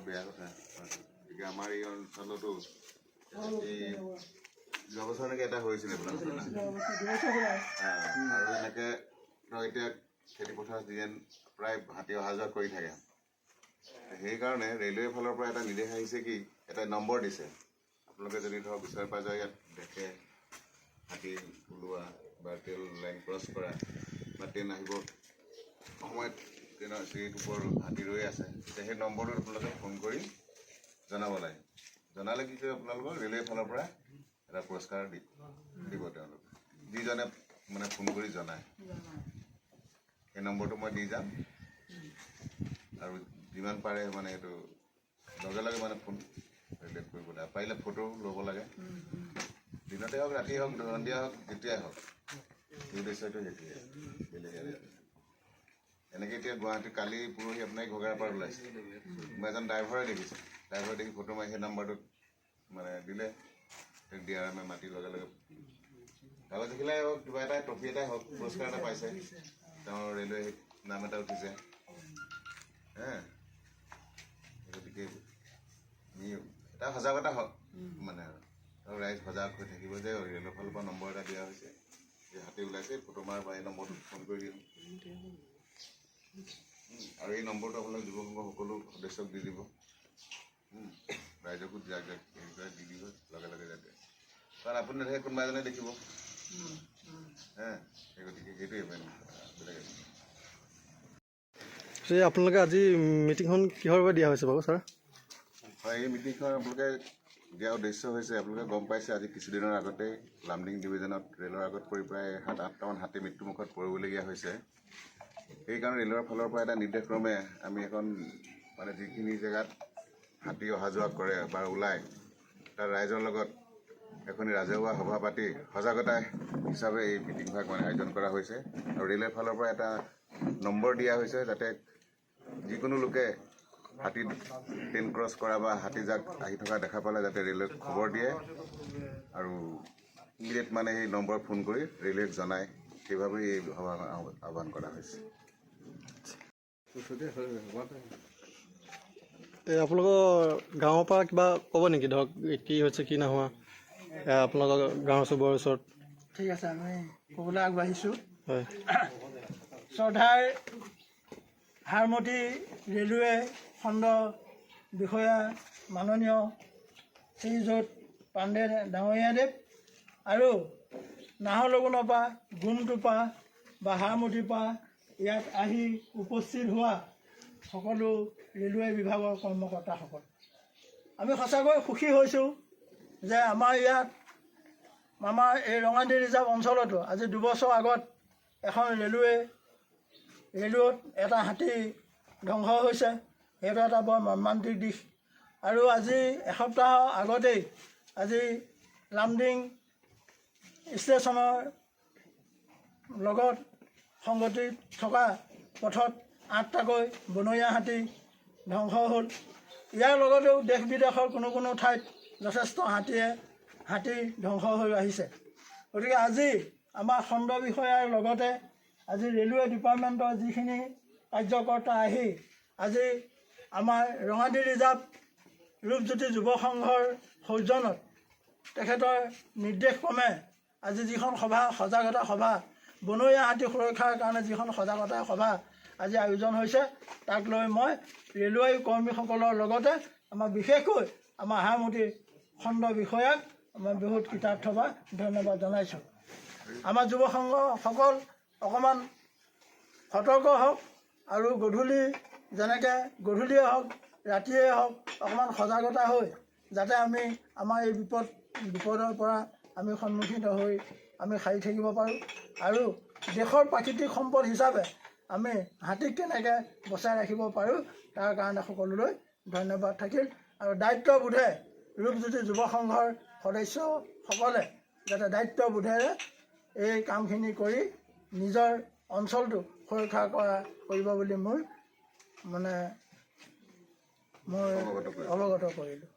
বেয়া কথা গতিকে আমাৰ এই অঞ্চলতো এই যোৱা বছৰ এনেকৈ এটা হৈছিলে আৰু এনেকৈ ধৰক এতিয়া খেতিপথাৰ চিজন প্ৰায় হাতী অহা যোৱা কৰি থাকে সেইকাৰণে ৰেলৱেৰ ফালৰ পৰা এটা নিৰ্দেশ আহিছে কি এটা নম্বৰ দিছে আপোনালোকে যদি ধৰক ওচৰে পাঁজৰে ইয়াত দেখে হাতী ওলোৱা বা ট্ৰেইন লাইন ক্ৰছ কৰা বা ট্ৰেইন আহিব সময়ত ট্ৰেইনৰ চিৰিত ওপৰত হাতী ৰৈ আছে তেতিয়া সেই নম্বৰটোত আপোনালোকে ফোন কৰি জনাব লাগে জনালে কি কয় আপোনালোকৰ ৰেলৱেৰ ফালৰ পৰা এটা পুৰস্কাৰ দিব তেওঁলোকে যিজনে মানে ফোন কৰি জনায় সেই নম্বৰটো মই দি যাম আৰু যিমান পাৰে মানে এইটো লগে লগে মানে ফোন ৰিলেট কৰিব লাগে পাৰিলে ফটো ল'ব লাগে দিনতে হওক ৰাতি হওক সন্ধিয়া হওক যেতিয়াই হওক সেই উদ্দেশ্যটো যেতিয়াই বেলেগ এনেকৈ এতিয়া গুৱাহাটী কালি পৰহি আপোনাৰ ঘগৰাপাৰ ওলাইছে মই এজন ড্ৰাইভাৰে দেখিছে ড্ৰাইভাৰে দেখি ফটো মাৰি সেই নাম্বাৰটোত মানে দিলে DRMে মাতি লগে লগে কাগজ দেখিলাই হওক কিবা এটা ট্ৰফি এটাই হওক পুৰস্কাৰ এটা পাইছে তেওঁৰ ৰেলৱে নাম এটা উঠিছে গতিকে এটা সজাগতা হওক মানে আৰু ৰাইজ সজাগ হৈ থাকিব যে ৰেলৰ ফালৰ পৰা নম্বৰ এটা দিয়া হৈছে যে হাতী ওলাইছে ফটো মাৰ বা এই নম্বৰটোত ফোন কৰি দিম আৰু এই নম্বৰটো আপোনালোক যুৱ সংঘৰ সকলো সদস্যক দি দিব ৰাইজকো যাক যাক দি দিব লগে লগে যাতে কাৰণ আপুনি নাথাকে কোনোবা এজনে দেখিব সেই গতিকে সেইটোৱে বেলেগ আপোনালোকে আজি মিটিংখন কিহৰ বাবে দিয়া হৈছে বাৰু ছাৰ হয় এই মিটিংখন আপোনালোকে দিয়া উদ্দেশ্য হৈছে আপোনালোকে গম পাইছে আজি কিছুদিনৰ আগতেই লামডিং ডিভিজনত ৰেলৰ আগত পৰি প্ৰায় 7-8টামান হাতী মৃত্যুমুখত পৰিবলগীয়া হৈছে সেইকাৰণে ৰেলৰ ফালৰ পৰা এটা নিৰ্দেশক্ৰমে আমি এখন মানে যিখিনি জেগাত হাতী অহা যোৱা কৰে বা ওলায় তাৰ ৰাইজৰ লগত এখনি ৰাজহুৱা সভা পাতি সজাগতা হিচাপে এই মিটিংভাগ মানে আয়োজন কৰা হৈছে আৰু ৰেলৰ ফালৰ পৰা এটা নম্বৰ দিয়া হৈছে যাতে যিকোনো লোকে হাতী ট্ৰেইন ক্ৰছ কৰা বা হাতী জাক আহি থকা দেখা পালে যাতে ৰেলৱেক খবৰ দিয়ে আৰু ইমিডিয়েট মানে সেই নম্বৰ ফোন কৰি ৰেলৱেক জনায় সেইভাৱেই এই সভা আহ্বান কৰা হৈছে আপোনালোকৰ গাঁৱৰ পৰা কিবা ক'ব নেকি ধৰক কি হৈছে কি নোহোৱা আপোনালোকৰ গাঁৱৰ চুবুৰীৰ ওচৰত ঠিক আছে আমি ক'বলৈ আগবাঢ়িছোঁ হয় শ্ৰদ্ধাৰ হাৰমতি ৰেলৱে খণ্ড বিষয়া মাননীয় শ্ৰীযুত পাণ্ডে ডাঙৰীয়াদেৱ আৰু নাহৰলগুণৰ পৰা গুমটোপা বা হাৰমতিৰ পৰা ইয়াত আহি উপস্থিত হোৱা সকলো ৰেলৱে বিভাগৰ কৰ্মকৰ্তাসকল আমি সঁচাকৈ সুখী হৈছোঁ যে আমাৰ ইয়াত আমাৰ এই ৰঙাদী ৰিজাৰ্ভ অঞ্চলতো আজি 2 বছৰ আগত এখন ৰেলৱেত এটা হাতী ধ্বংস হৈছে সেইটো এটা বৰ মৰ্মান্তিক দিশ আৰু আজি এসপ্তাহৰ আগতেই আজি লামডিং ষ্টেচনৰ লগত সংগতি থকা পথত 8টাকৈ বনৰীয়া হাতী ধ্বংস হ'ল ইয়াৰ লগতেও দেশ বিদেশৰ কোনো ঠাইত যথেষ্ট হাতী ধ্বংস হৈ আহিছে গতিকে আজি আমাৰ খণ্ড বিষয়াৰ লগতে আজি ৰেলৱে ডিপাৰ্টমেণ্টৰ যিখিনি কাৰ্যকৰ্তা আহি আজি আমাৰ ৰঙাদী ৰিজাৰ্ভ ৰূপজ্যোতি যুৱ সংঘৰ সৌজন্যত তেখেতৰ নিৰ্দেশক্ৰমে আজি যিখন সজাগতা সভা বনৰীয়া হাতী সুৰক্ষাৰ কাৰণে যিখন সজাগতা সভা আজি আয়োজন হৈছে তাক লৈ মই ৰেলৱে কৰ্মীসকলৰ লগতে আমাৰ বিশেষকৈ আমাৰ হাৰমতি খণ্ড বিষয়াক মই বহুত কৃতাৰ্থ বা ধন্যবাদ জনাইছোঁ আমাৰ যুৱ সংঘসকল অকণমান সতৰ্ক হওক আৰু যেনেকৈ গধূলিয়ে হওক ৰাতিয়ে হওক অকণমান সজাগতা হৈ যাতে আমি আমাৰ এই বিপদৰ পৰা আমি সন্মুখীন হৈ আমি সাৰি থাকিব পাৰোঁ আৰু দেশৰ প্ৰাকৃতিক সম্পদ হিচাপে আমি হাতীক কেনেকৈ বচাই ৰাখিব পাৰোঁ তাৰ কাৰণে সকলোলৈ ধন্যবাদ থাকিল আৰু দায়িত্ববোধে ৰূপজ্যোতি যুৱ সংঘৰ সদস্যসকলে যাতে দায়িত্ববোধেৰে এই কামখিনি কৰি নিজৰ অঞ্চলটো সুৰক্ষা কৰিব বুলি মই অৱগত কৰিলোঁ